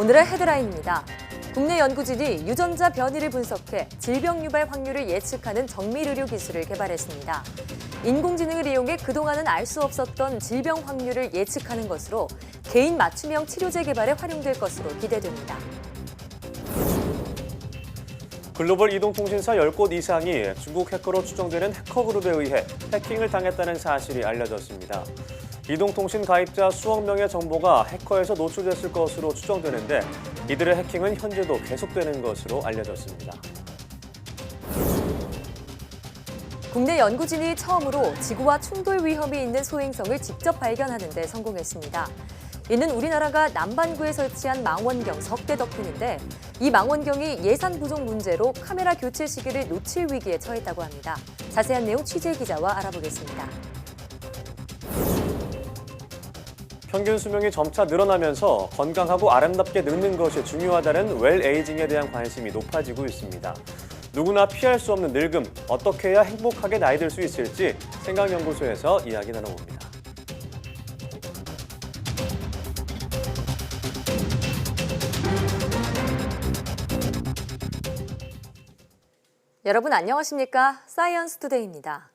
오늘의 헤드라인입니다. 국내 연구진이 유전자 변이를 분석해 질병 유발 확률을 예측하는 정밀 의료 기술을 개발했습니다. 인공지능을 이용해 그동안은 알 수 없었던 질병 확률을 예측하는 것으로 개인 맞춤형 치료제 개발에 활용될 것으로 기대됩니다. 글로벌 이동통신사 10곳 이상이 중국 해커로 추정되는 해커 그룹에 의해 해킹을 당했다는 사실이 알려졌습니다. 이동통신 가입자 수억 명의 정보가 해커에서 노출됐을 것으로 추정되는데 이들의 해킹은 현재도 계속되는 것으로 알려졌습니다. 국내 연구진이 처음으로 지구와 충돌 위험이 있는 소행성을 직접 발견하는 데 성공했습니다. 이는 우리나라가 남반구에 설치한 망원경 석대 덕분인데 이 망원경이 예산 부족 문제로 카메라 교체 시기를 놓칠 위기에 처했다고 합니다. 자세한 내용 취재 기자와 알아보겠습니다. 평균 수명이 점차 늘어나면서 건강하고 아름답게 늙는 것이 중요하다는 웰에이징에 대한 관심이 높아지고 있습니다. 누구나 피할 수 없는 늙음, 어떻게 해야 행복하게 나이 들 수 있을지 생각연구소에서 이야기 나눠봅니다. 여러분 안녕하십니까? 사이언스 투데이입니다.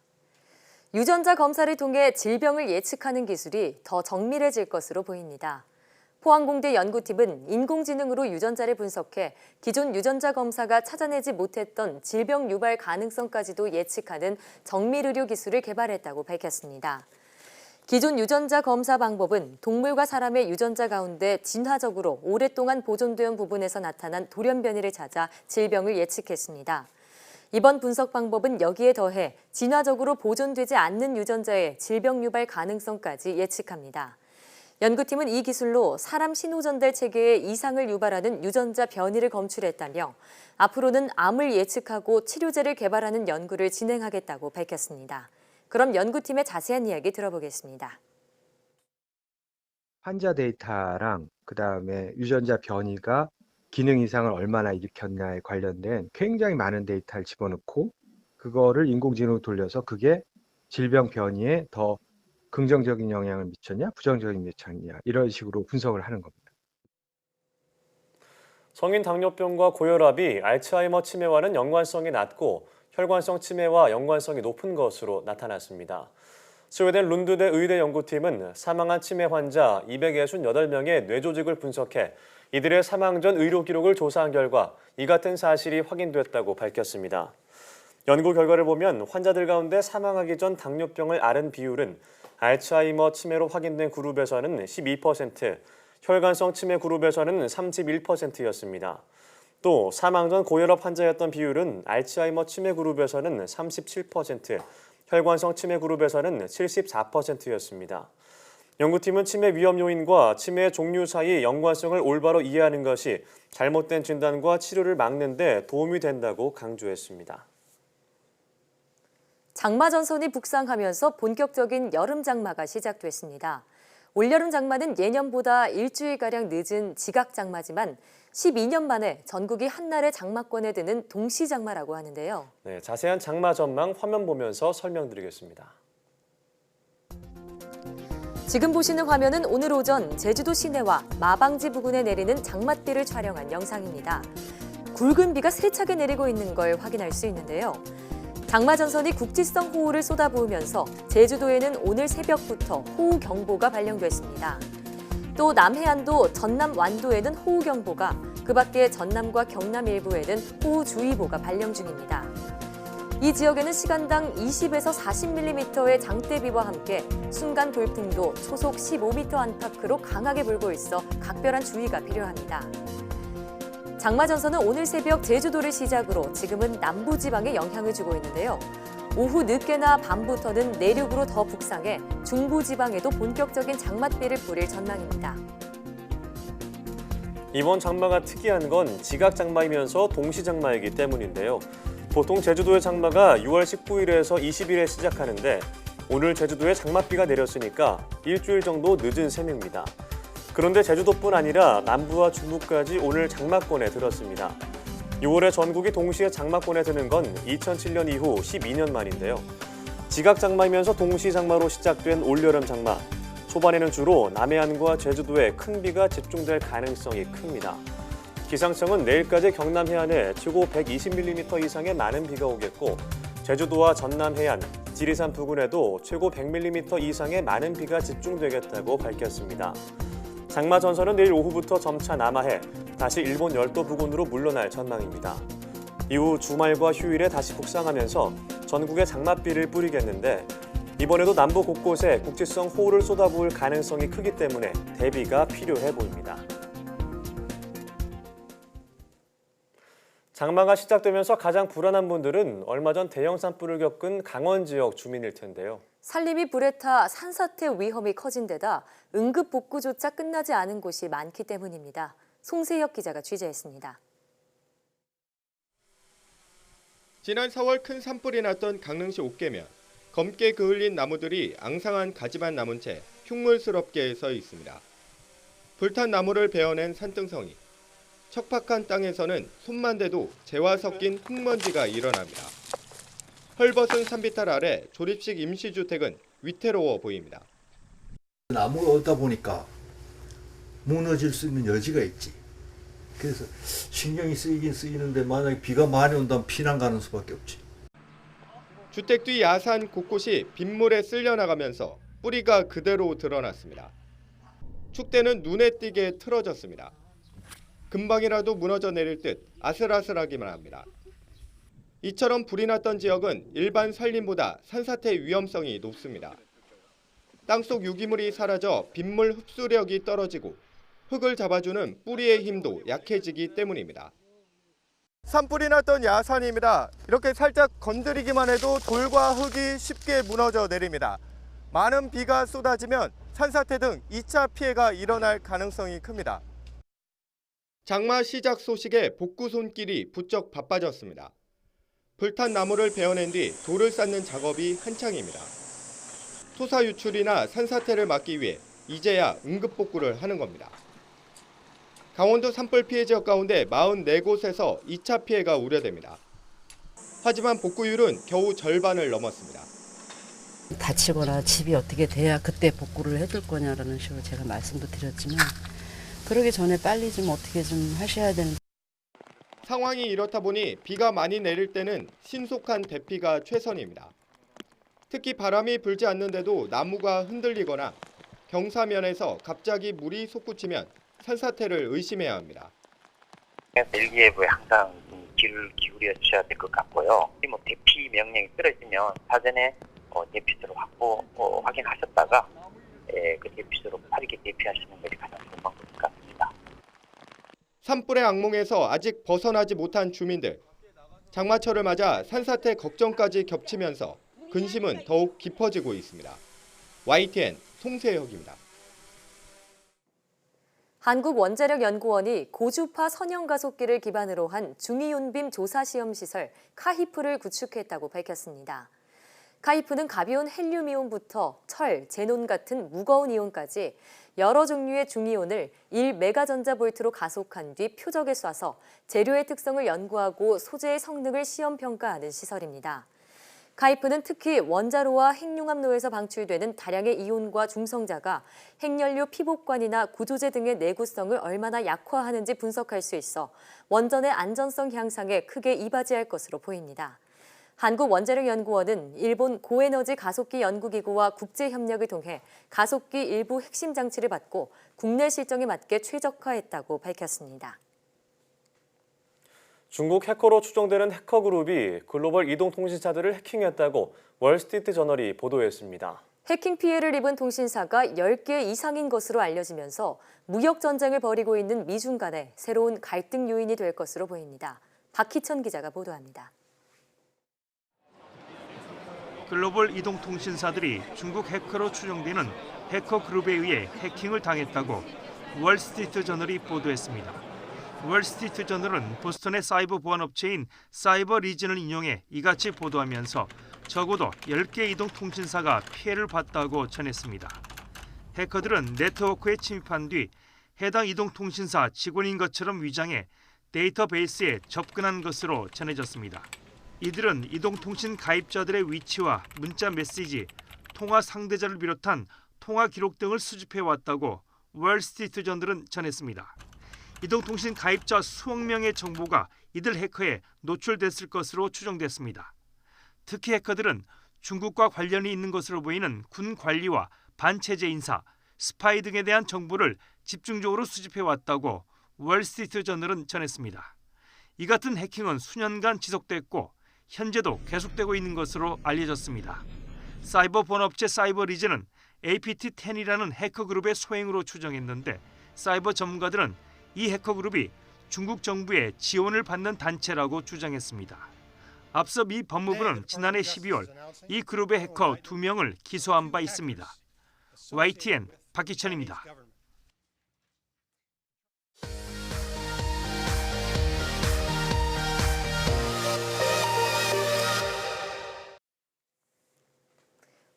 유전자 검사를 통해 질병을 예측하는 기술이 더 정밀해질 것으로 보입니다. 포항공대 연구팀은 인공지능으로 유전자를 분석해 기존 유전자 검사가 찾아내지 못했던 질병 유발 가능성까지도 예측하는 정밀 의료 기술을 개발했다고 밝혔습니다. 기존 유전자 검사 방법은 동물과 사람의 유전자 가운데 진화적으로 오랫동안 보존된 부분에서 나타난 돌연 변이를 찾아 질병을 예측했습니다. 이번 분석 방법은 여기에 더해 진화적으로 보존되지 않는 유전자의 질병 유발 가능성까지 예측합니다. 연구팀은 이 기술로 사람 신호 전달 체계에 이상을 유발하는 유전자 변이를 검출했다며 앞으로는 암을 예측하고 치료제를 개발하는 연구를 진행하겠다고 밝혔습니다. 그럼 연구팀의 자세한 이야기 들어보겠습니다. 환자 데이터랑 그다음에 유전자 변이가 기능 이상을 얼마나 일으켰냐에 관련된 굉장히 많은 데이터를 집어넣고 그거를 인공지능으로 돌려서 그게 질병 변이에 더 긍정적인 영향을 미쳤냐, 부정적인 미쳤냐 이런 식으로 분석을 하는 겁니다. 성인 당뇨병과 고혈압이 알츠하이머 치매와는 연관성이 낮고 혈관성 치매와 연관성이 높은 것으로 나타났습니다. 스웨덴 룬드대 의대 연구팀은 사망한 치매 환자 268명의 뇌조직을 분석해 이들의 사망 전 의료 기록을 조사한 결과 이 같은 사실이 확인됐다고 밝혔습니다. 연구 결과를 보면 환자들 가운데 사망하기 전 당뇨병을 앓은 비율은 알츠하이머 치매로 확인된 그룹에서는 12%, 혈관성 치매 그룹에서는 31%였습니다. 또 사망 전 고혈압 환자였던 비율은 알츠하이머 치매 그룹에서는 37%, 혈관성 치매 그룹에서는 74%였습니다. 연구팀은 치매 위험 요인과 치매의 종류 사이 연관성을 올바로 이해하는 것이 잘못된 진단과 치료를 막는 데 도움이 된다고 강조했습니다. 장마 전선이 북상하면서 본격적인 여름 장마가 시작됐습니다. 올여름 장마는 예년보다 일주일가량 늦은 지각 장마지만 12년 만에 전국이 한날의 장마권에 드는 동시 장마라고 하는데요. 네, 자세한 장마 전망 화면 보면서 설명드리겠습니다. 지금 보시는 화면은 오늘 오전 제주도 시내와 마방지 부근에 내리는 장맛비를 촬영한 영상입니다. 굵은 비가 세차게 내리고 있는 걸 확인할 수 있는데요. 장마 전선이 국지성 호우를 쏟아부으면서 제주도에는 오늘 새벽부터 호우경보가 발령됐습니다. 또 남해안도 전남 완도에는 호우경보가, 그 밖에 전남과 경남 일부에는 호우주의보가 발령 중입니다. 이 지역에는 시간당 20에서 40mm의 장대비와 함께 순간 돌풍도 초속 15m 안팎으로 강하게 불고 있어 각별한 주의가 필요합니다. 장마 전선은 오늘 새벽 제주도를 시작으로 지금은 남부지방에 영향을 주고 있는데요. 오후 늦게나 밤부터는 내륙으로 더 북상해 중부지방에도 본격적인 장맛비를 뿌릴 전망입니다. 이번 장마가 특이한 건 지각 장마이면서 동시 장마이기 때문인데요. 보통 제주도의 장마가 6월 19일에서 20일에 시작하는데 오늘 제주도에 장맛비가 내렸으니까 일주일 정도 늦은 셈입니다. 그런데 제주도뿐 아니라 남부와 중부까지 오늘 장마권에 들었습니다. 6월에 전국이 동시에 장마권에 드는 건 2007년 이후 12년 만인데요. 지각 장마이면서 동시 장마로 시작된 올여름 장마. 초반에는 주로 남해안과 제주도에 큰 비가 집중될 가능성이 큽니다. 기상청은 내일까지 경남 해안에 최고 120mm 이상의 많은 비가 오겠고 제주도와 전남 해안, 지리산 부근에도 최고 100mm 이상의 많은 비가 집중되겠다고 밝혔습니다. 장마 전선은 내일 오후부터 점차 남하해 다시 일본 열도 부근으로 물러날 전망입니다. 이후 주말과 휴일에 다시 북상하면서 전국에 장맛비를 뿌리겠는데 이번에도 남부 곳곳에 국지성 호우를 쏟아부을 가능성이 크기 때문에 대비가 필요해 보입니다. 장마가 시작되면서 가장 불안한 분들은 얼마 전 대형 산불을 겪은 강원 지역 주민일 텐데요. 산림이 불에 타 산사태 위험이 커진 데다 응급 복구조차 끝나지 않은 곳이 많기 때문입니다. 송세혁 기자가 취재했습니다. 지난 4월 큰 산불이 났던 강릉시 옥계면 검게 그을린 나무들이 앙상한 가지만 남은 채 흉물스럽게 서 있습니다. 불탄 나무를 베어낸 산등성이, 척박한 땅에서는 손만 대도 재와 섞인 흙먼지가 일어납니다. 헐벗은 산비탈 아래 조립식 임시주택은 위태로워 보입니다. 나무가 없다 보니까 무너질 수 있는 여지가 있지. 그래서 신경이 쓰이긴 쓰이는데 만약에 비가 많이 온다면 피난 가는 수밖에 없지. 주택 뒤 야산 곳곳이 빗물에 쓸려나가면서 뿌리가 그대로 드러났습니다. 축대는 눈에 띄게 틀어졌습니다. 금방이라도 무너져 내릴 듯 아슬아슬하기만 합니다. 이처럼 불이 났던 지역은 일반 산림보다 산사태 위험성이 높습니다. 땅속 유기물이 사라져 빗물 흡수력이 떨어지고 흙을 잡아주는 뿌리의 힘도 약해지기 때문입니다. 산불이 났던 야산입니다. 이렇게 살짝 건드리기만 해도 돌과 흙이 쉽게 무너져 내립니다. 많은 비가 쏟아지면 산사태 등 2차 피해가 일어날 가능성이 큽니다. 장마 시작 소식에 복구 손길이 부쩍 바빠졌습니다. 불탄 나무를 베어낸 뒤 돌을 쌓는 작업이 한창입니다. 토사 유출이나 산사태를 막기 위해 이제야 응급 복구를 하는 겁니다. 강원도 산불 피해 지역 가운데 44곳에서 2차 피해가 우려됩니다. 하지만 복구율은 겨우 절반을 넘었습니다. 다치거나 집이 어떻게 돼야 그때 복구를 해줄 거냐라는 식으로 제가 말씀도 드렸지만 그러기 전에 빨리 좀 어떻게 좀 하셔야 되는. 상황이 이렇다 보니 비가 많이 내릴 때는 신속한 대피가 최선입니다. 특히 바람이 불지 않는데도 나무가 흔들리거나 경사면에서 갑자기 물이 솟구치면 산사태를 의심해야 합니다. 일기예보에 항상 귀를 기울여 주셔야 될 것 같고요. 대피 명령이 떨어지면 사전에 대피소를 확인하셨다가 그 대피소로 빠르게 대피하시는 것이 가장 좋은 방법일 것 같습니다. 산불의 악몽에서 아직 벗어나지 못한 주민들. 장마철을 맞아 산사태 걱정까지 겹치면서 근심은 더욱 깊어지고 있습니다. YTN 송세혁입니다. 한국원자력연구원이 고주파 선형가속기를 기반으로 한 중이온빔 조사시험시설 카히프를 구축했다고 밝혔습니다. 카히프는 가벼운 헬륨이온부터 철, 제논 같은 무거운 이온까지 여러 종류의 중이온을 1메가전자볼트로 가속한 뒤 표적에 쏴서 재료의 특성을 연구하고 소재의 성능을 시험평가하는 시설입니다. 카이프는 특히 원자로와 핵융합로에서 방출되는 다량의 이온과 중성자가 핵연료 피복관이나 구조재 등의 내구성을 얼마나 약화하는지 분석할 수 있어 원전의 안전성 향상에 크게 이바지할 것으로 보입니다. 한국원자력연구원은 일본 고에너지 가속기 연구기구와 국제협력을 통해 가속기 일부 핵심 장치를 받고 국내 실정에 맞게 최적화했다고 밝혔습니다. 중국 해커로 추정되는 해커 그룹이 글로벌 이동통신사들을 해킹했다고 월스트리트저널이 보도했습니다. 해킹 피해를 입은 통신사가 10개 이상인 것으로 알려지면서 무역 전쟁을 벌이고 있는 미중 간의 새로운 갈등 요인이 될 것으로 보입니다. 박희천 기자가 보도합니다. 글로벌 이동통신사들이 중국 해커로 추정되는 해커 그룹에 의해 해킹을 당했다고 월스트리트저널이 보도했습니다. 월스트리트저널은 보스턴의 사이버 보안 업체인 사이버 리진을 인용해 이같이 보도하면서 적어도 10개 이동통신사가 피해를 봤다고 전했습니다. 해커들은 네트워크에 침입한 뒤 해당 이동통신사 직원인 것처럼 위장해 데이터베이스에 접근한 것으로 전해졌습니다. 이들은 이동통신 가입자들의 위치와 문자 메시지, 통화 상대자를 비롯한 통화 기록 등을 수집해 왔다고 월스트리트저널은 전했습니다. 이동통신 가입자 수억 명의 정보가 이들 해커에 노출됐을 것으로 추정됐습니다. 특히 해커들은 중국과 관련이 있는 것으로 보이는 군 관리와 반체제 인사, 스파이 등에 대한 정보를 집중적으로 수집해 왔다고 월스트리트저널은 전했습니다. 이 같은 해킹은 수년간 지속됐고 현재도 계속되고 있는 것으로 알려졌습니다. 사이버 본업체 사이버리즈는 APT10이라는 해커 그룹의 소행으로 추정했는데 사이버 전문가들은 이 해커 그룹이 중국 정부의 지원을 받는 단체라고 주장했습니다. 앞서 미 법무부는 지난해 12월 이 그룹의 해커 2명을 기소한 바 있습니다. YTN 박기천입니다.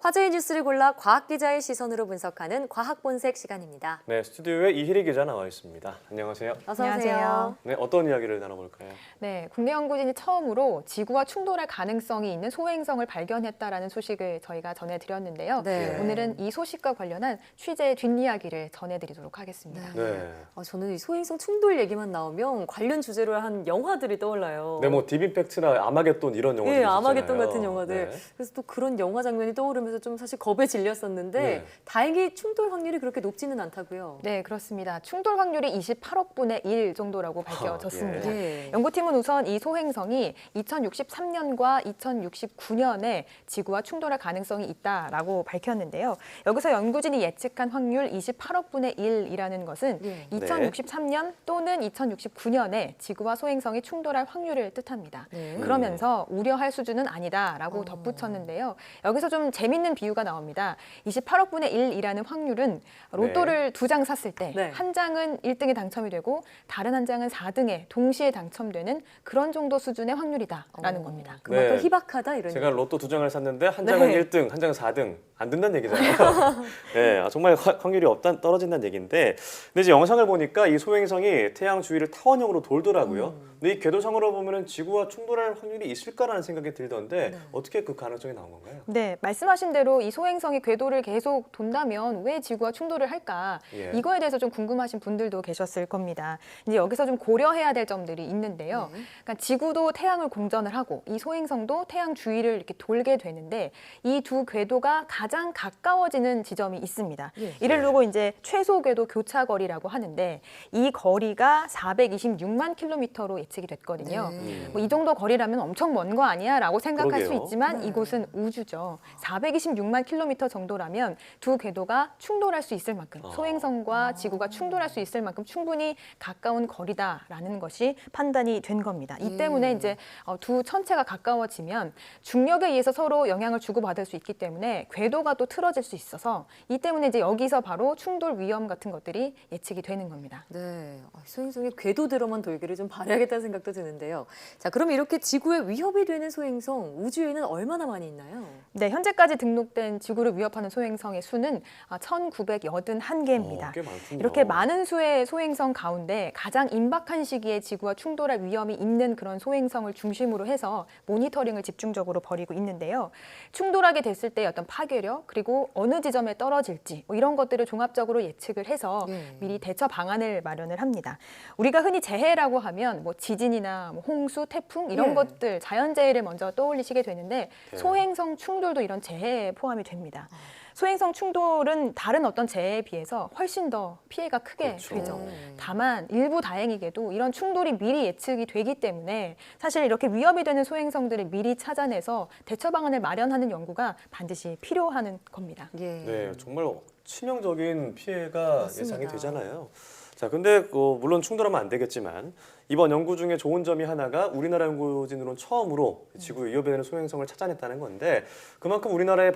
화제의 뉴스를 골라 과학 기자의 시선으로 분석하는 과학 본색 시간입니다. 네, 스튜디오에 이희리 기자 나와 있습니다. 안녕하세요. 어서 오세요. 안녕하세요. 네, 어떤 이야기를 나눠볼까요? 네, 국내 연구진이 처음으로 지구와 충돌할 가능성이 있는 소행성을 발견했다라는 소식을 저희가 전해드렸는데요. 네. 오늘은 이 소식과 관련한 취재의 뒷이야기를 전해드리도록 하겠습니다. 네. 저는 이 소행성 충돌 얘기만 나오면 관련 주제로 한 영화들이 떠올라요. 네, 뭐 디빈팩트나 아마겟돈 이런 영화들 네, 있었잖아요. 아마겟돈 같은 영화들. 네. 그래서 또 그런 영화 장면이 떠오르면서 좀 사실 겁에 질렸었는데 네. 다행히 충돌 확률이 그렇게 높지는 않다고요. 네, 그렇습니다. 충돌 확률이 28억 분의 1 정도라고 밝혀졌습니다. 예. 연구팀은 우선 이 소행성이 2063년과 2069년에 지구와 충돌할 가능성이 있다라고 밝혔는데요. 여기서 연구진이 예측한 확률 28억 분의 1이라는 것은 예. 2063년 또는 2069년에 지구와 소행성이 충돌할 확률을 뜻합니다. 네. 그러면서 우려할 수준은 아니다라고 덧붙였는데요. 여기서 좀 재밌는 비유가 나옵니다. 28억 분의 1이라는 확률은 로또를 두 장 샀을 때 네. 한 장은 1등에 당첨이 되고 다른 한 장은 4등에 동시에 당첨되는 그런 정도 수준의 확률이다라는 겁니다. 그만큼 네. 희박하다 이런 제가 로또 2장을 샀는데 한 네. 장은 1등, 한 장은 4등. 안 된다는 얘기잖아요. 네, 정말 확률이 떨어진다는 얘기인데 근데 이제 영상을 보니까 이 소행성이 태양 주위를 타원형으로 돌더라고요. 근데 이 궤도상으로 보면은 지구와 충돌할 확률이 있을까라는 생각이 들던데 어떻게 그 가능성이 나온 건가요? 네, 말씀하신 대로 이 소행성이 궤도를 계속 돈다면 왜 지구와 충돌을 할까? 예. 이거에 대해서 좀 궁금하신 분들도 계셨을 겁니다. 이제 여기서 좀 고려해야 될 점들이 있는데요. 그러니까 지구도 태양을 공전을 하고 이 소행성도 태양 주위를 이렇게 돌게 되는데 이 두 궤도가 가장 가까워지는 지점이 있습니다. 예. 이를 두고 이제 최소 궤도 교차 거리라고 하는데 이 거리가 426만 킬로미터로 예측이 됐거든요. 뭐 이 정도 거리라면 엄청 먼 거 아니야라고 생각할 수 그러게요. 있지만 이곳은 우주죠. 426만 킬로미터 정도라면 두 궤도가 충돌할 수 있을 만큼 소행성과 지구가 충돌할 수 있을 만큼 충분히 가까운 거리다라는 것이 판단이 된 겁니다. 이 때문에 이제 두 천체가 가까워지면 중력에 의해서 서로 영향을 주고받을 수 있기 때문에 궤도가 또 틀어질 수 있어서 이 때문에 이제 여기서 바로 충돌 위험 같은 것들이 예측이 되는 겁니다. 네, 소행성이 궤도대로만 돌기를 좀 바라야겠다는 생각도 드는데요. 자, 그럼 이렇게 지구에 위협이 되는 소행성 우주에는 얼마나 많이 있나요? 네, 현재까지 등록된 지구를 위협하는 소행성의 수는 1981개입니다. 꽤 많군요. 이렇게 많은 수의 소행성 가운데 가장 임박한 시기에 지구와 충돌할 위험이 있는 그런 소행성을 중심으로 해서 모니터링을 집중적으로 벌이고 있는데요. 충돌하게 됐을 때 어떤 파괴력 그리고 어느 지점에 떨어질지 뭐 이런 것들을 종합적으로 예측을 해서 미리 대처 방안을 마련을 합니다. 우리가 흔히 재해라고 하면 뭐 지진이나 뭐 홍수, 태풍 이런 것들 자연재해를 먼저 떠올리시게 되는데 소행성 충돌도 이런 재해에 포함이 됩니다. 소행성 충돌은 다른 어떤 재해에 비해서 훨씬 더 피해가 크게 그렇죠. 되죠. 다만 일부 다행이게도 이런 충돌이 미리 예측이 되기 때문에 사실 이렇게 위협이 되는 소행성들을 미리 찾아내서 대처 방안을 마련하는 연구가 반드시 필요한 겁니다. 예. 네, 정말 치명적인 피해가 맞습니다. 예상이 되잖아요. 자, 근데 물론 충돌하면 안 되겠지만 이번 연구 중에 좋은 점이 하나가 우리나라 연구진으로는 처음으로 지구에 위협이 되는 소행성을 찾아냈다는 건데 그만큼 우리나라의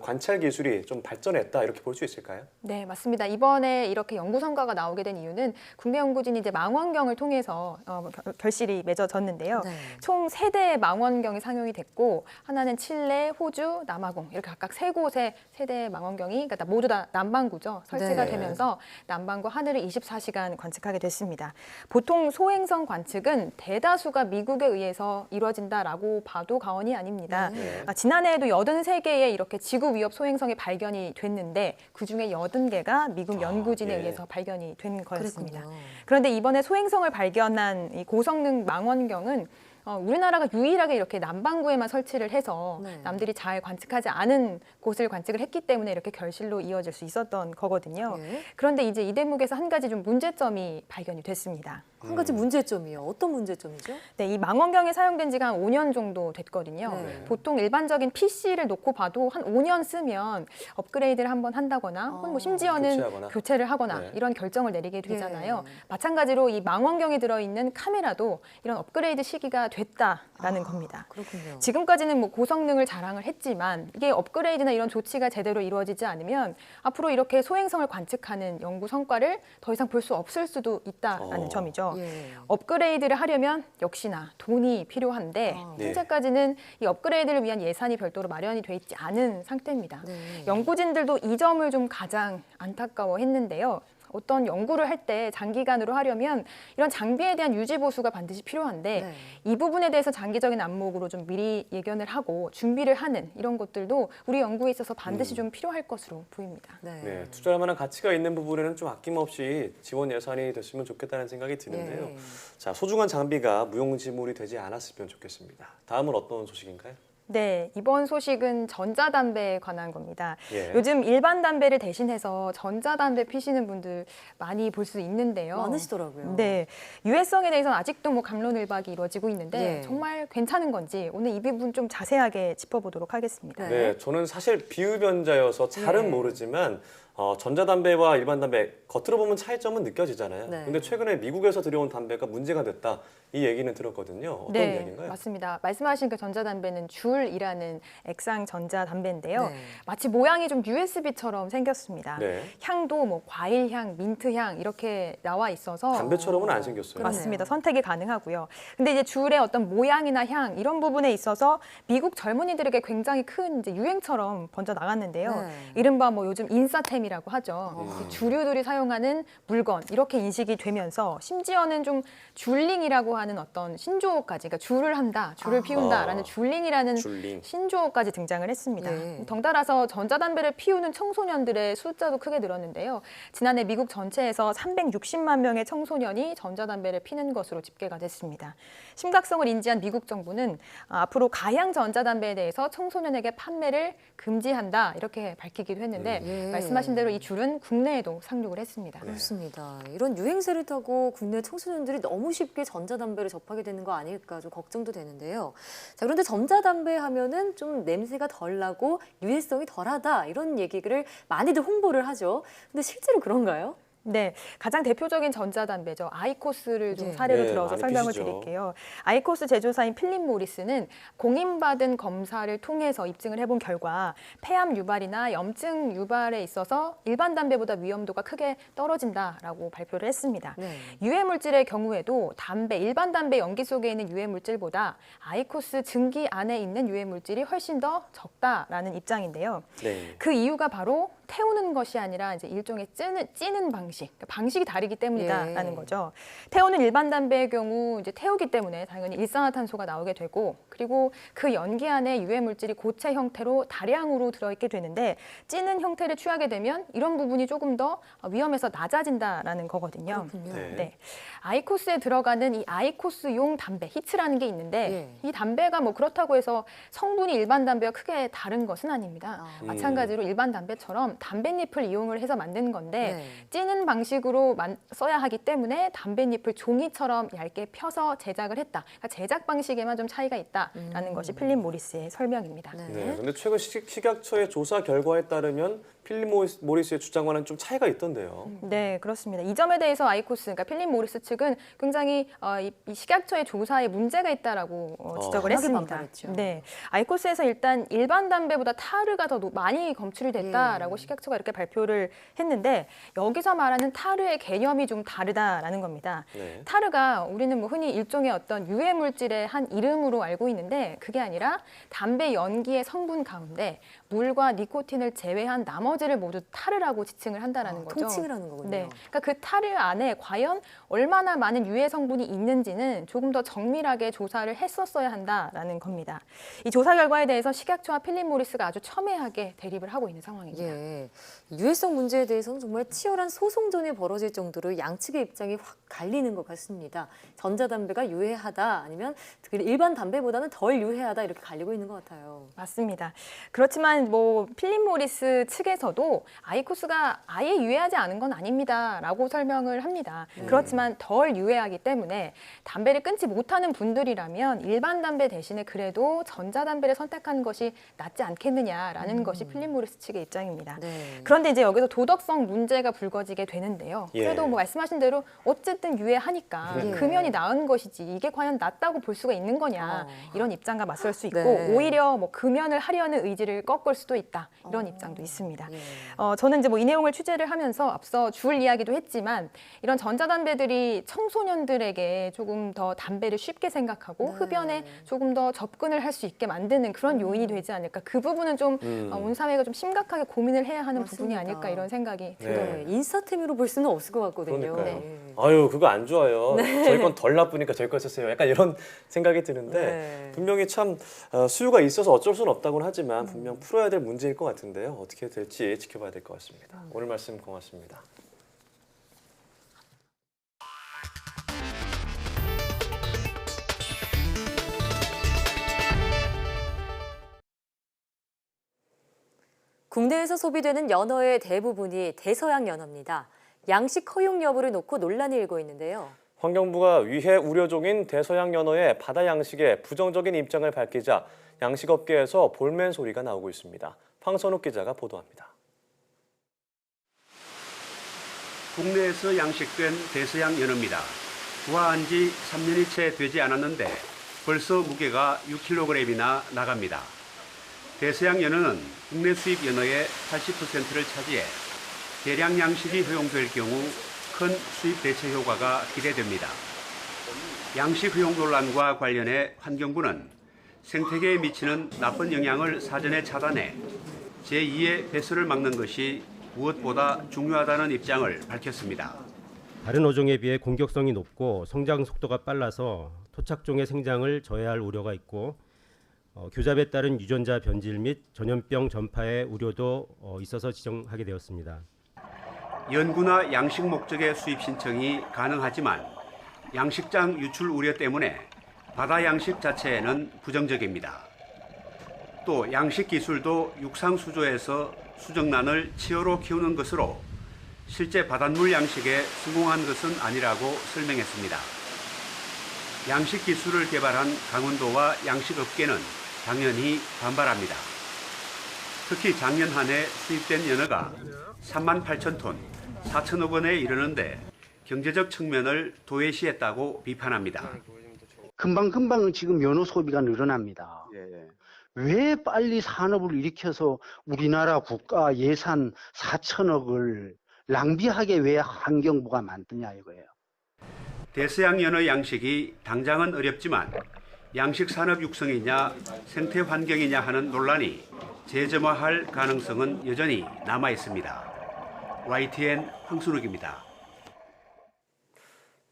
관찰 기술이 좀 발전했다 이렇게 볼 수 있을까요? 네, 맞습니다. 이번에 이렇게 연구 성과가 나오게 된 이유는 국내 연구진이 이제 망원경을 통해서 결실이 맺어졌는데요. 네. 총 3대의 망원경이 상용이 됐고 하나는 칠레, 호주, 남아공 이렇게 각각 3곳의 세대의 망원경이 그러니까 모두 다 남반구죠. 설치가 네. 되면서 남반구 하늘을 24시간 관측하게 됐습니다. 보통 소행성 소행성 관측은 대다수가 미국에 의해서 이루어진다라고 봐도 과언이 아닙니다. 네. 지난해에도 83개의 이렇게 지구 위협 소행성이 발견이 됐는데 그중에 80개가 미국 연구진에 예. 의해서 발견이 된 거였습니다. 그랬군요. 그런데 이번에 소행성을 발견한 이 고성능 망원경은 우리나라가 유일하게 이렇게 남반구에만 설치를 해서 네. 남들이 잘 관측하지 않은 곳을 관측을 했기 때문에 이렇게 결실로 이어질 수 있었던 거거든요. 예. 그런데 이제 이 대목에서 한 가지 좀 문제점이 발견이 됐습니다. 한 가지 문제점이요. 어떤 문제점이죠? 네, 이 망원경이 사용된 지가 한 5년 정도 됐거든요. 네. 보통 일반적인 PC를 놓고 봐도 한 5년 쓰면 업그레이드를 한번 한다거나 혹은 뭐 심지어는 교체하거나. 교체를 하거나 네. 이런 결정을 내리게 되잖아요. 예. 마찬가지로 이 망원경에 들어있는 카메라도 이런 업그레이드 시기가 됐다라는 겁니다. 그렇군요. 지금까지는 뭐 고성능을 자랑을 했지만 이게 업그레이드나 이런 조치가 제대로 이루어지지 않으면 앞으로 이렇게 소행성을 관측하는 연구 성과를 더 이상 볼 수 없을 수도 있다라는 점이죠. 예. 업그레이드를 하려면 역시나 돈이 필요한데 네. 현재까지는 이 업그레이드를 위한 예산이 별도로 마련이 돼 있지 않은 상태입니다. 네. 연구진들도 이 점을 좀 가장 안타까워했는데요. 어떤 연구를 할 때 장기간으로 하려면 이런 장비에 대한 유지 보수가 반드시 필요한데 네. 이 부분에 대해서 장기적인 안목으로 좀 미리 예견을 하고 준비를 하는 이런 것들도 우리 연구에 있어서 반드시 좀 필요할 것으로 보입니다. 네, 투자할 만한 가치가 있는 부분에는 좀 아낌없이 지원 예산이 됐으면 좋겠다는 생각이 드는데요. 예. 자, 소중한 장비가 무용지물이 되지 않았으면 좋겠습니다. 다음은 어떤 소식인가요? 네, 이번 소식은 전자담배에 관한 겁니다. 예. 요즘 일반 담배를 대신해서 전자담배 피시는 분들 많이 볼 수 있는데요. 많으시더라고요. 네, 유해성에 대해서는 아직도 뭐 갑론을박이 이루어지고 있는데 예. 정말 괜찮은 건지 오늘 이 부분 좀 자세하게 짚어보도록 하겠습니다. 네, 저는 사실 비흡연자여서 잘은 네. 모르지만 전자담배와 일반 담배 겉으로 보면 차이점은 느껴지잖아요. 네. 근데 최근에 미국에서 들여온 담배가 문제가 됐다 이 얘기는 들었거든요. 어떤 네, 이야기인가요? 맞습니다. 말씀하신 그 전자담배는 줄이라는 액상 전자담배인데요. 네. 마치 모양이 좀 USB처럼 생겼습니다. 네. 향도 뭐 과일향, 민트향 이렇게 나와 있어서 담배처럼은 안 생겼어요. 그러네요. 맞습니다. 선택이 가능하고요. 근데 이제 줄의 어떤 모양이나 향 이런 부분에 있어서 미국 젊은이들에게 굉장히 큰 이제 유행처럼 번져 나갔는데요. 네. 이른바 뭐 요즘 인싸템이라고 하죠. 이 주류들이 사용하는 물건 이렇게 인식이 되면서 심지어는 좀 줄링이라고 하는 어떤 신조어까지, 그러니까 줄을 한다, 줄을 피운다라는 줄링이라는 줄링. 신조어까지 등장을 했습니다. 예. 덩달아서 전자담배를 피우는 청소년들의 숫자도 크게 늘었는데요. 지난해 미국 전체에서 360만 명의 청소년이 전자담배를 피는 것으로 집계가 됐습니다. 심각성을 인지한 미국 정부는 앞으로 가향 전자담배에 대해서 청소년에게 판매를 금지한다 이렇게 밝히기도 했는데 예. 말씀하신 대로 이 줄은 국내에도 상륙을 했습니다. 그렇습니다. 이런 유행세를 타고 국내 청소년들이 너무 쉽게 전자담배를 접하게 되는 거 아닐까 좀 걱정도 되는데요. 자, 그런데 전자담배 하면은 좀 냄새가 덜 나고 유해성이 덜하다 이런 얘기를 많이들 홍보를 하죠. 근데 실제로 그런가요? 네, 가장 대표적인 전자담배죠. 아이코스를 좀 네. 사례로 네, 들어서 많이 설명을 피시죠. 드릴게요. 아이코스 제조사인 필립 모리스는 공인받은 검사를 통해서 입증을 해본 결과 폐암 유발이나 염증 유발에 있어서 일반 담배보다 위험도가 크게 떨어진다라고 발표를 했습니다. 네. 유해 물질의 경우에도 일반 담배 연기 속에 있는 유해 물질보다 아이코스 증기 안에 있는 유해 물질이 훨씬 더 적다라는 입장인데요. 네. 그 이유가 바로 태우는 것이 아니라 이제 일종의 찌는 방식, 그러니까 방식이 다르기 때문이다라는 예. 거죠. 태우는 일반 담배의 경우 이제 태우기 때문에 당연히 일산화탄소가 나오게 되고, 그리고 그 연기 안에 유해 물질이 고체 형태로 다량으로 들어있게 되는데 찌는 형태를 취하게 되면 이런 부분이 조금 더 위험해서 낮아진다라는 거거든요. 그렇군요. 네. 네. 아이코스에 들어가는 이 아이코스용 담배, 히츠라는 게 있는데 이 담배가 뭐 그렇다고 해서 성분이 일반 담배와 크게 다른 것은 아닙니다. 마찬가지로 일반 담배처럼 담뱃잎을 이용을 해서 만든 건데 네. 찌는 방식으로 써야 하기 때문에 담뱃잎을 종이처럼 얇게 펴서 제작을 했다. 그러니까 제작 방식에만 좀 차이가 있다라는 것이 필립 모리스의 설명입니다. 네. 네. 근데 최근 식약처의 조사 결과에 따르면 필립 모리스의 주장과는 좀 차이가 있던데요. 네, 그렇습니다. 이 점에 대해서 아이코스, 그러니까 필립 모리스 측은 굉장히 이 식약처의 조사에 문제가 있다라고 지적을 강하게 했습니다. 반발했죠. 네, 아이코스에서 일단 일반 담배보다 타르가 더 많이 검출이 됐다라고 식약처가 이렇게 발표를 했는데 여기서 말하는 타르의 개념이 좀 다르다라는 겁니다. 네. 타르가 우리는 뭐 흔히 일종의 어떤 유해 물질의 한 이름으로 알고 있는데 그게 아니라 담배 연기의 성분 가운데 물과 니코틴을 제외한 나머지를 모두 타르라고 지칭을 한다라는 거죠. 통칭을 하는 거군요. 네, 그러니까 그 타르 안에 과연 얼마나 많은 유해 성분이 있는지는 조금 더 정밀하게 조사를 했었어야 한다라는 겁니다. 이 조사 결과에 대해서 식약처와 필립 모리스가 아주 첨예하게 대립을 하고 있는 상황입니다. 예, 유해성 문제에 대해서는 정말 치열한 소송전이 벌어질 정도로 양측의 입장이 확 갈리는 것 같습니다. 전자담배가 유해하다 아니면 일반 담배보다는 덜 유해하다 이렇게 갈리고 있는 것 같아요. 맞습니다. 그렇지만 뭐 필립 모리스 측에서도 아이코스가 아예 유해하지 않은 건 아닙니다라고 설명을 합니다. 그렇지만 덜 유해하기 때문에 담배를 끊지 못하는 분들이라면 일반 담배 대신에 그래도 전자담배를 선택하는 것이 낫지 않겠느냐라는 것이 필립 모리스 측의 입장입니다. 네. 그런데 이제 여기서 도덕성 문제가 불거지게 되는데요. 그래도 뭐 말씀하신 대로 어쨌든 유해하니까 금연이 나은 것이지 이게 과연 낫다고 볼 수가 있는 거냐 이런 입장과 맞설 수 있고 네. 오히려 뭐 금연을 하려는 의지를 꺾을 수도 있다 이런 입장도 있습니다. 저는 이제 뭐 이 내용을 취재를 하면서 앞서 줄 이야기도 했지만 이런 전자담배들이 청소년들에게 조금 더 담배를 쉽게 생각하고 흡연에 조금 더 접근을 할 수 있게 만드는 그런 요인이 되지 않을까. 그 부분은 좀 온 사회가 좀 심각하게 고민을 해야 하는 부분이 아닐까 이런 생각이 들어요. 네. 인싸템으로 볼 수는 없을 것 같거든요. 그러니까요. 네. 아유, 그거 안 좋아요. 저희 건 덜 나쁘니까 저희 거 쓰세요. 약간 이런 생각이 드는데 네. 분명히 참 수요가 있어서 어쩔 수는 없다고는 하지만 분명 풀어야 될 문제일 것 같은데요. 어떻게 될지 지켜봐야 될 것 같습니다. 오늘 말씀 고맙습니다. 국내에서 소비되는 연어의 대부분이 대서양 연어입니다. 양식 허용 여부를 놓고 논란이 일고 있는데요. 환경부가 위해 우려종인 대서양 연어의 바다 양식에 부정적인 입장을 밝히자 양식업계에서 볼멘 소리가 나오고 있습니다. 황선욱 기자가 보도합니다. 국내에서 양식된 대서양 연어입니다. 부화한 지 3년이 채 되지 않았는데 벌써 무게가 6kg이나 나갑니다. 대서양 연어는 국내 수입 연어의 80%를 차지해 대량 양식이 허용될 경우 큰 수입 대체 효과가 기대됩니다. 양식 허용 논란과 관련해 환경부는 생태계에 미치는 나쁜 영향을 사전에 차단해 제2의 배설을 막는 것이 무엇보다 중요하다는 입장을 밝혔습니다. 다른 어종에 비해 공격성이 높고 성장 속도가 빨라서 토착종의 생장을 저해할 우려가 있고 교잡에 따른 유전자 변질 및 전염병 전파의 우려도 있어서 지정하게 되었습니다. 연구나 양식 목적의 수입 신청이 가능하지만 양식장 유출 우려 때문에 바다 양식 자체에는 부정적입니다. 또 양식 기술도 육상 수조에서 수정란을 치어로 키우는 것으로 실제 바닷물 양식에 성공한 것은 아니라고 설명했습니다. 양식 기술을 개발한 강원도와 양식업계는 당연히 반발합니다. 특히 작년 한 해 수입된 연어가 3만 8천 톤, 4천억 원에 이르는데 경제적 측면을 도외시했다고 비판합니다. 금방 지금 연어 소비가 늘어납니다. 왜 빨리 산업을 일으켜서 우리나라 국가 예산 4천억을 낭비하게 왜 환경부가 만드냐 이거예요. 대서양 연어 양식이 당장은 어렵지만 양식 산업 육성이냐 생태 환경이냐 하는 논란이 재점화할 가능성은 여전히 남아 있습니다. YTN 황순욱입니다.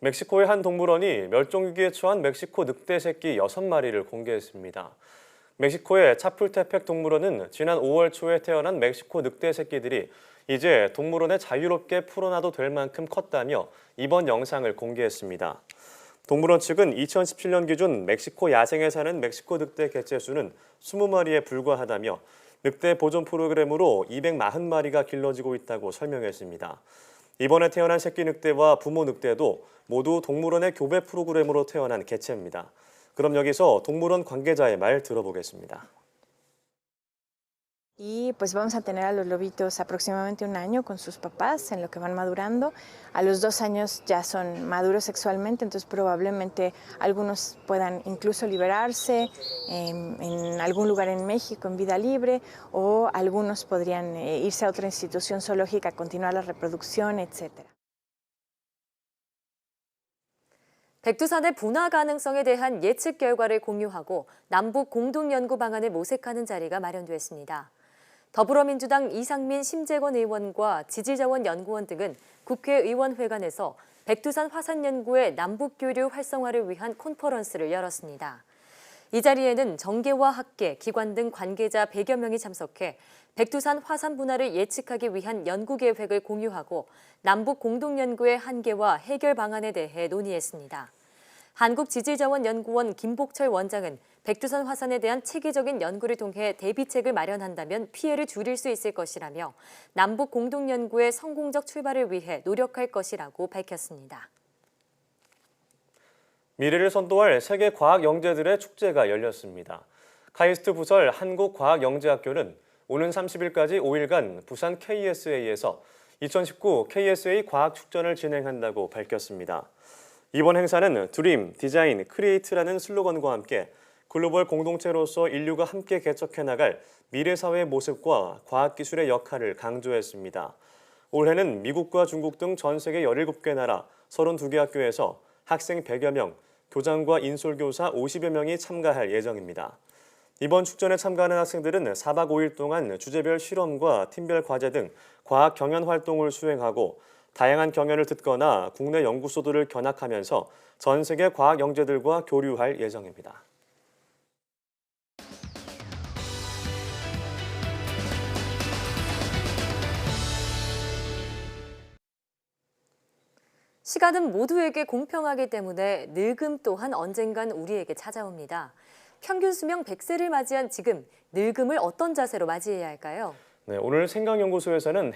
멕시코의 한 동물원이 멸종위기에 처한 멕시코 늑대 새끼 6마리를 공개했습니다. 멕시코의 차풀테펙 동물원은 지난 5월 초에 태어난 멕시코 늑대 새끼들이 이제 동물원에 자유롭게 풀어놔도 될 만큼 컸다며 이번 영상을 공개했습니다. 동물원 측은 2017년 기준 멕시코 야생에 사는 멕시코 늑대 개체 수는 20마리에 불과하다며 늑대 보존 프로그램으로 240마리가 길러지고 있다고 설명했습니다. 이번에 태어난 새끼 늑대와 부모 늑대도 모두 동물원의 교배 프로그램으로 태어난 개체입니다. 그럼 여기서 동물원 관계자의 말 들어보겠습니다. Y pues vamos a tener a los lobitos aproximadamente un año con sus papás en lo que van madurando. A los 2 años ya son maduros sexualmente, entonces probablemente algunos puedan incluso liberarse en algún lugar en México en vida libre o algunos podrían irse a otra institución zoológica, continuar la reproducción, etc. 백두산의 분화 가능성에 대한 예측 결과를 공유하고 남북 공동 연구 방안을 모색하는 자리가 마련됐습니다. 더불어민주당 이상민 심재권 의원과 지질자원연구원 등은 국회의원회관에서 백두산 화산연구의 남북교류 활성화를 위한 콘퍼런스를 열었습니다. 이 자리에는 정계와 학계, 기관 등 관계자 100여 명이 참석해 백두산 화산 분화를 예측하기 위한 연구 계획을 공유하고 남북 공동연구의 한계와 해결 방안에 대해 논의했습니다. 한국지질자원연구원 김복철 원장은 백두산 화산에 대한 체계적인 연구를 통해 대비책을 마련한다면 피해를 줄일 수 있을 것이라며 남북 공동연구의 성공적 출발을 위해 노력할 것이라고 밝혔습니다. 미래를 선도할 세계 과학 영재들의 축제가 열렸습니다. 카이스트 부설 한국과학영재학교는 오는 30일까지 5일간 부산 KSA에서 2019 KSA 과학축전을 진행한다고 밝혔습니다. 이번 행사는 드림, 디자인, 크리에이트라는 슬로건과 함께 글로벌 공동체로서 인류가 함께 개척해 나갈 미래사회의 모습과 과학기술의 역할을 강조했습니다. 올해는 미국과 중국 등 전 세계 17개 나라 32개 학교에서 학생 100여 명, 교장과 인솔교사 50여 명이 참가할 예정입니다. 이번 축전에 참가하는 학생들은 4박 5일 동안 주제별 실험과 팀별 과제 등 과학 경연 활동을 수행하고 다양한 경연을 듣거나 국내 연구소들을 견학하면서 전 세계 과학 영재들과 교류할 예정입니다. 시간은 모두에게 공평하기 때문에 늙음 또한 언젠간 우리에게 찾아옵니다. 평균 수명 100세를 맞이한 지금 늙음을 어떤 자세로 맞이해야 할까요? 네, 오늘 생각연구소에서는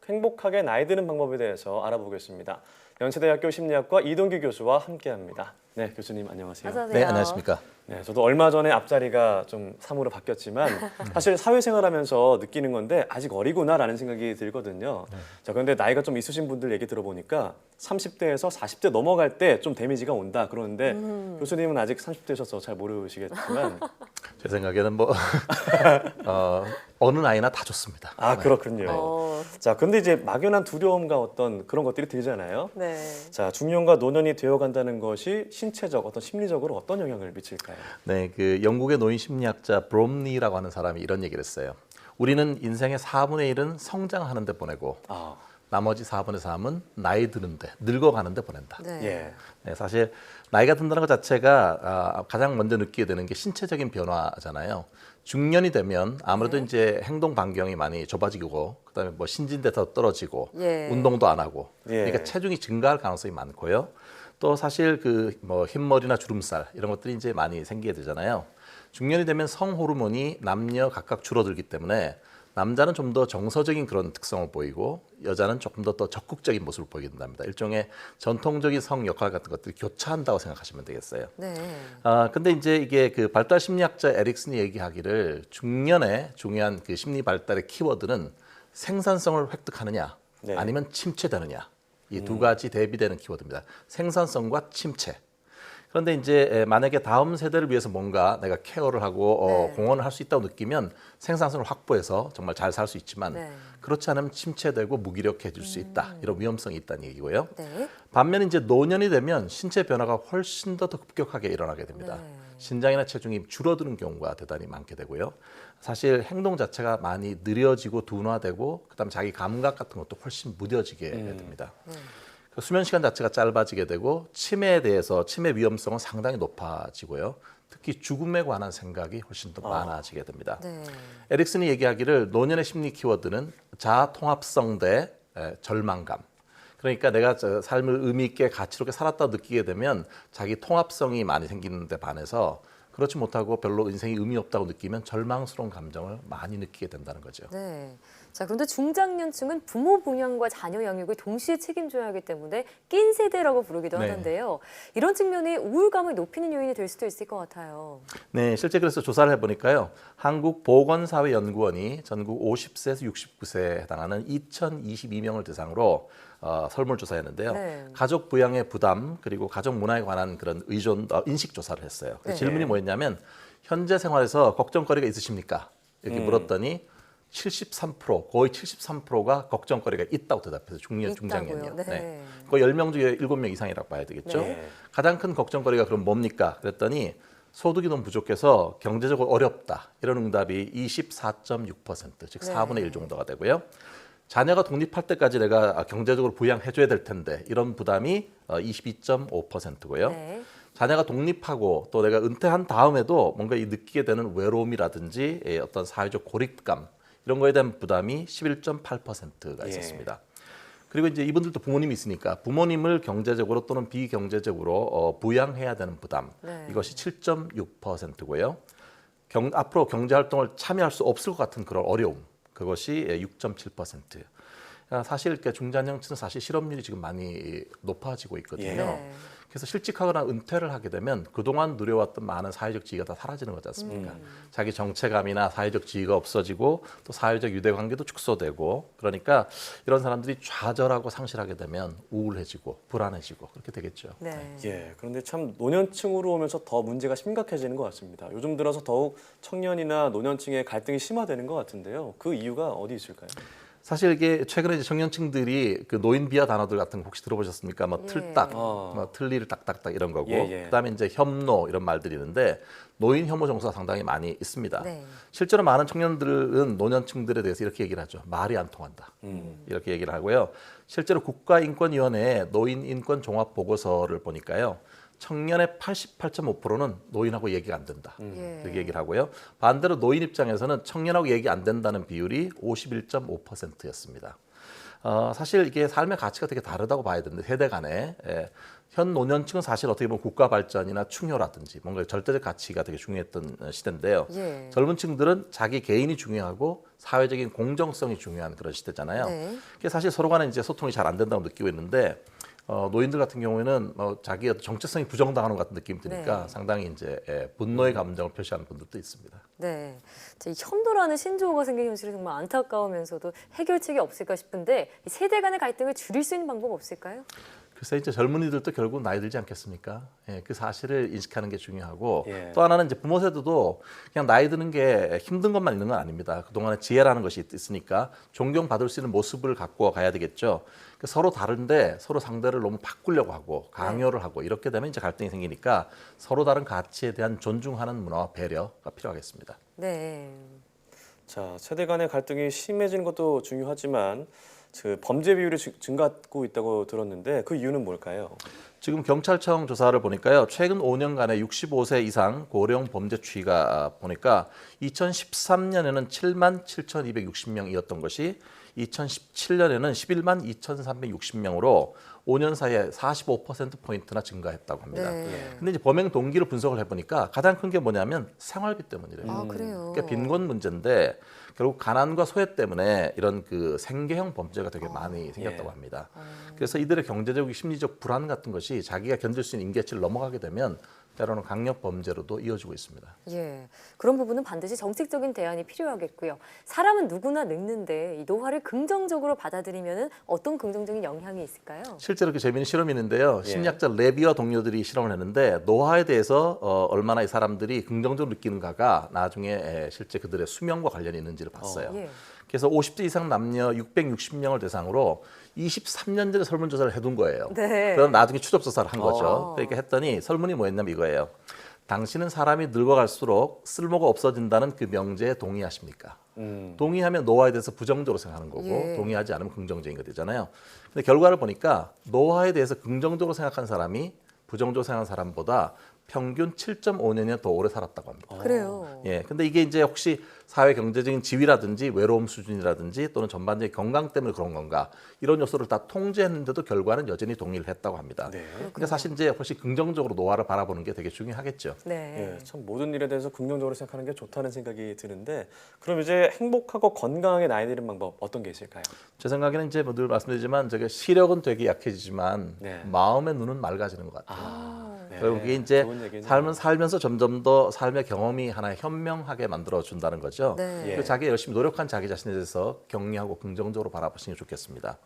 행복하게 나이 드는 방법에 대해서 알아보겠습니다. 연세대학교 심리학과 이동규 교수와 함께합니다. 네, 교수님 안녕하세요. 어서 오세요. 네, 안녕하십니까. 네, 저도 얼마 전에 앞자리가 좀 3으로 바뀌었지만 사실 사회생활하면서 느끼는 건데 아직 어리구나라는 생각이 들거든요. 자, 그런데 나이가 좀 있으신 분들 얘기 들어보니까 30대에서 40대 넘어갈 때 좀 데미지가 온다 그러는데 교수님은 아직 30대셔서 잘 모르시겠지만 제 생각에는 뭐 어느 나이나 다 좋습니다. 아, 그렇군요. 자, 근데 이제 막연한 두려움과 어떤 그런 것들이 들잖아요. 네. 자, 중년과 노년이 되어간다는 것이 신체적, 어떤 심리적으로 어떤 영향을 미칠까요? 네, 그 영국의 노인 심리학자 브롬리라고 하는 사람이 이런 얘기를 했어요. 우리는 인생의 4분의 1은 성장하는 데 보내고 나머지 4분의 3은 나이 드는데, 늙어가는 데 보낸다. 네. 예. 네, 사실 나이가 든다는 것 자체가 가장 먼저 느끼게 되는 게 신체적인 변화잖아요. 중년이 되면 아무래도 이제 행동 반경이 많이 좁아지고 그다음에 뭐 신진대 더 떨어지고 운동도 안 하고 그러니까 체중이 증가할 가능성이 많고요. 또 사실 그 뭐 흰머리나 주름살 이런 것들이 이제 많이 생기게 되잖아요. 중년이 되면 성 호르몬이 남녀 각각 줄어들기 때문에 남자는 좀 더 정서적인 그런 특성을 보이고 여자는 조금 더 적극적인 모습을 보이게 된답니다. 일종의 전통적인 성 역할 같은 것들이 교차한다고 생각하시면 되겠어요. 네. 근데 이제 이게 그 발달 심리학자 에릭슨이 얘기하기를 중년의 중요한 그 심리 발달의 키워드는 생산성을 획득하느냐 아니면 침체되느냐 이 두 가지 대비되는 키워드입니다. 생산성과 침체. 그런데 이제 만약에 다음 세대를 위해서 뭔가 내가 케어를 하고 공헌을 할 수 있다고 느끼면 생산성을 확보해서 정말 잘 살 수 있지만 그렇지 않으면 침체되고 무기력해질 수 있다. 이런 위험성이 있다는 얘기고요. 반면 이제 노년이 되면 신체 변화가 훨씬 더 급격하게 일어나게 됩니다. 신장이나 체중이 줄어드는 경우가 대단히 많게 되고요. 사실 행동 자체가 많이 느려지고 둔화되고 그다음에 자기 감각 같은 것도 훨씬 무뎌지게 됩니다. 그 수면 시간 자체가 짧아지게 되고 치매에 대해서 치매 위험성은 상당히 높아지고요. 특히 죽음에 관한 생각이 훨씬 더 많아지게 됩니다. 에릭슨이 얘기하기를 노년의 심리 키워드는 자아 통합성 대 절망감. 그러니까 내가 삶을 의미 있게 가치롭게 살았다고 느끼게 되면 자기 통합성이 많이 생기는 데 반해서 그렇지 못하고 별로 인생이 의미 없다고 느끼면 절망스러운 감정을 많이 느끼게 된다는 거죠. 네. 자, 그런데 중장년층은 부모 봉양과 자녀 양육을 동시에 책임져야 하기 때문에 낀 세대라고 부르기도 하는데요. 이런 측면이 우울감을 높이는 요인이 될 수도 있을 것 같아요. 네, 실제 그래서 조사를 해보니까요. 한국보건사회연구원이 전국 50세에서 69세에 해당하는 2022명을 대상으로 설문조사했는데요. 가족 부양의 부담 그리고 가족 문화에 관한 그런 의존 인식 조사를 했어요. 그 질문이 뭐였냐면 현재 생활에서 걱정거리가 있으십니까? 이렇게 물었더니 73% 거의 73%가 걱정거리가 있다고 대답해서 중장년이요. 네. 그 10명 중에 7명 이상이라고 봐야 되겠죠. 가장 큰 걱정거리가 그럼 뭡니까? 그랬더니 소득이 너무 부족해서 경제적으로 어렵다. 이런 응답이 24.6%, 즉 4분의 1 정도가 되고요. 자녀가 독립할 때까지 내가 경제적으로 부양해줘야 될 텐데 이런 부담이 22.5%고요. 네. 자녀가 독립하고 또 내가 은퇴한 다음에도 뭔가 느끼게 되는 외로움이라든지 어떤 사회적 고립감 이런 거에 대한 부담이 11.8%가 있었습니다. 그리고 이제 이분들도 부모님이 있으니까 부모님을 경제적으로 또는 비경제적으로 부양해야 되는 부담 이것이 7.6%고요. 앞으로 경제 활동을 참여할 수 없을 것 같은 그런 어려움 그것이 6.7%. 사실 이렇게 중장년층은 사실 실업률이 지금 많이 높아지고 있거든요. 그래서 실직하거나 은퇴를 하게 되면 그동안 누려왔던 많은 사회적 지위가 다 사라지는 거지 않습니까? 자기 정체감이나 사회적 지위가 없어지고 또 사회적 유대관계도 축소되고 그러니까 이런 사람들이 좌절하고 상실하게 되면 우울해지고 불안해지고 그렇게 되겠죠. 네. 예, 그런데 참 노년층으로 오면서 더 문제가 심각해지는 것 같습니다. 요즘 들어서 더욱 청년이나 노년층의 갈등이 심화되는 것 같은데요. 그 이유가 어디 있을까요? 사실 이게 최근에 이제 청년층들이 그 노인 비하 단어들 같은 거 혹시 들어보셨습니까? 뭐 틀딱, 뭐 틀니를 딱딱딱 이런 거고, 그다음에 이제 혐노 이런 말들이 있는데 노인 혐오 정서가 상당히 많이 있습니다. 실제로 많은 청년들은 노년층들에 대해서 이렇게 얘기를 하죠. 말이 안 통한다. 이렇게 얘기를 하고요. 실제로 국가인권위원회의 노인인권 종합 보고서를 보니까요. 청년의 88.5%는 노인하고 얘기가 안 된다. 이렇게 얘기를 하고요. 반대로 노인 입장에서는 청년하고 얘기 안 된다는 비율이 51.5%였습니다. 사실 이게 삶의 가치가 되게 다르다고 봐야 되는데 세대 간에 현 노년층은 사실 어떻게 보면 국가 발전이나 충효라든지 뭔가 절대적 가치가 되게 중요했던 시대인데요. 젊은 층들은 자기 개인이 중요하고 사회적인 공정성이 중요한 그런 시대잖아요. 그게 사실 서로 간에 이제 소통이 잘 안 된다고 느끼고 있는데 노인들 같은 경우에는 자기의 정체성이 부정당하는 것 같은 느낌이 드니까 상당히 이제 분노의 감정을 표시하는 분들도 있습니다. 네, 이 혐도라는 신조어가 생긴 현실이 정말 안타까우면서도 해결책이 없을까 싶은데 세대 간의 갈등을 줄일 수 있는 방법 없을까요? 글쎄 이제 젊은이들도 결국 나이 들지 않겠습니까? 그 사실을 인식하는 게 중요하고 또 하나는 이제 부모 세대도 그냥 나이 드는 게 힘든 것만 있는 건 아닙니다. 그동안에 지혜라는 것이 있으니까 존경받을 수 있는 모습을 갖고 가야 되겠죠. 서로 다른데 서로 상대를 너무 바꾸려고 하고 강요를 하고 이렇게 되면 이제 갈등이 생기니까 서로 다른 가치에 대한 존중하는 문화와 배려가 필요하겠습니다. 네. 자, 세대 간의 갈등이 심해지는 것도 중요하지만 그 범죄 비율이 증가하고 있다고 들었는데 그 이유는 뭘까요? 지금 경찰청 조사를 보니까요. 최근 5년간의 65세 이상 고령 범죄 추이가 보니까 2013년에는 7만 7,260명이었던 것이 2017년에는 11만 2,360명으로 5년 사이에 45%포인트나 증가했다고 합니다. 근데 이제 범행 동기를 분석을 해보니까 가장 큰 게 뭐냐면 생활비 때문이래요. 그래요? 그러니까 빈곤 문제인데 결국 가난과 소외 때문에 이런 그 생계형 범죄가 되게 많이 생겼다고 합니다. 그래서 이들의 경제적, 심리적 불안 같은 것이 자기가 견딜 수 있는 임계치를 넘어가게 되면 때로는 강력 범죄로도 이어지고 있습니다. 예, 그런 부분은 반드시 정책적인 대안이 필요하겠고요. 사람은 누구나 늙는데 이 노화를 긍정적으로 받아들이면 어떤 긍정적인 영향이 있을까요? 실제로 그 재미있는 실험이 있는데요. 심리학자 레비와 동료들이 실험을 했는데 노화에 대해서 얼마나 이 사람들이 긍정적으로 느끼는가가 나중에 실제 그들의 수명과 관련이 있는지를 봤어요. 그래서 50대 이상 남녀 660명을 대상으로 23년 전에 설문조사를 해둔 거예요. 그럼 나중에 추적조사를 한 거죠. 그러니까 했더니 설문이 뭐였냐면 이거예요. 당신은 사람이 늙어갈수록 쓸모가 없어진다는 그 명제에 동의하십니까? 동의하면 노화에 대해서 부정적으로 생각하는 거고 동의하지 않으면 긍정적인 거 되잖아요. 근데 결과를 보니까 노화에 대해서 긍정적으로 생각한 사람이 부정적으로 생각한 사람보다 평균 7.5년이 더 오래 살았다고 합니다. 그래요. 예, 근데 이게 이제 혹시 사회 경제적인 지위라든지 외로움 수준이라든지 또는 전반적인 건강 때문에 그런 건가 이런 요소를 다 통제했는데도 결과는 여전히 동의를 했다고 합니다. 그러니까 사실 이제 훨씬 긍정적으로 노화를 바라보는 게 되게 중요하겠죠. 예, 참 모든 일에 대해서 긍정적으로 생각하는 게 좋다는 생각이 드는데 그럼 이제 행복하고 건강하게 나이 드는 방법 어떤 게 있을까요? 제 생각에는 이제 늘 말씀드리지만 제가 시력은 되게 약해지지만 마음의 눈은 맑아지는 것 같아요. 결국 그게 이제 삶은 살면서 점점 더 삶의 경험이 하나의 현명하게 만들어 준다는 거죠. 그 자기 열심히 노력한 자기 자신에 대해서 격려하고 긍정적으로 바라보시는 게 좋겠습니다.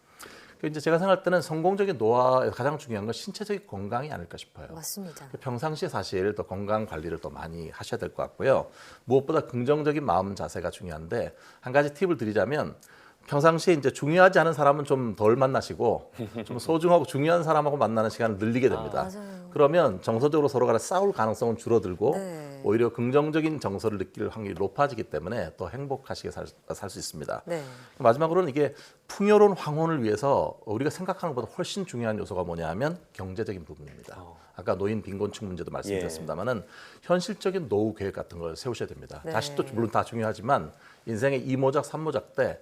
이제 제가 생각할 때는 성공적인 노화에 가장 중요한 건 신체적인 건강이 아닐까 싶어요. 맞습니다. 평상시에 사실 더 건강 관리를 더 많이 하셔야 될 것 같고요. 무엇보다 긍정적인 마음 자세가 중요한데 한 가지 팁을 드리자면 평상시에 이제 중요하지 않은 사람은 좀 덜 만나시고 좀 소중하고 중요한 사람하고 만나는 시간을 늘리게 됩니다. 그러면 정서적으로 서로 간에 싸울 가능성은 줄어들고 네. 오히려 긍정적인 정서를 느낄 확률이 높아지기 때문에 더 행복하시게 살 수 있습니다. 네. 마지막으로는 이게 풍요로운 황혼을 위해서 우리가 생각하는 것보다 훨씬 중요한 요소가 뭐냐 하면 경제적인 부분입니다. 아까 노인 빈곤층 문제도 말씀드렸습니다만은 현실적인 노후 계획 같은 걸 세우셔야 됩니다. 네. 자식도 물론 다 중요하지만 인생의 2모작, 3모작 때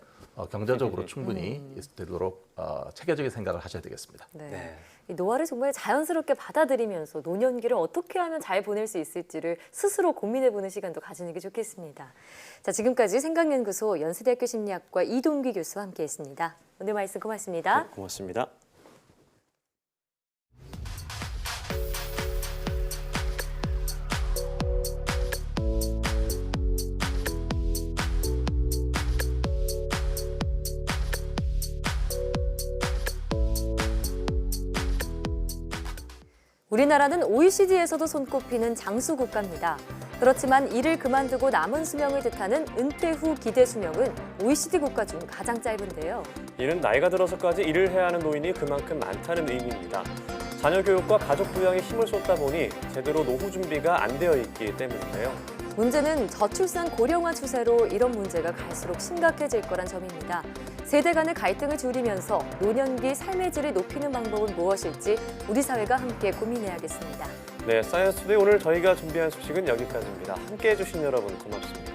경제적으로 충분히 되도록 체계적인 생각을 하셔야 되겠습니다. 네. 이 노화를 정말 자연스럽게 받아들이면서 노년기를 어떻게 하면 잘 보낼 수 있을지를 스스로 고민해보는 시간도 가지는 게 좋겠습니다. 자, 지금까지 생각연구소 연세대학교 심리학과 이동기 교수와 함께했습니다. 오늘 말씀 고맙습니다. 네, 고맙습니다. 우리나라는 OECD에서도 손꼽히는 장수 국가입니다. 그렇지만 일을 그만두고 남은 수명을 뜻하는 은퇴 후 기대 수명은 OECD 국가 중 가장 짧은데요. 이는 나이가 들어서까지 일을 해야 하는 노인이 그만큼 많다는 의미입니다. 자녀 교육과 가족 부양에 힘을 쏟다 보니 제대로 노후 준비가 안 되어 있기 때문인데요. 문제는 저출산 고령화 추세로 이런 문제가 갈수록 심각해질 거란 점입니다. 세대 간의 갈등을 줄이면서 노년기 삶의 질을 높이는 방법은 무엇일지 우리 사회가 함께 고민해야겠습니다. 네, 사이언스 투데이 오늘 저희가 준비한 소식은 여기까지입니다. 함께해 주신 여러분 고맙습니다.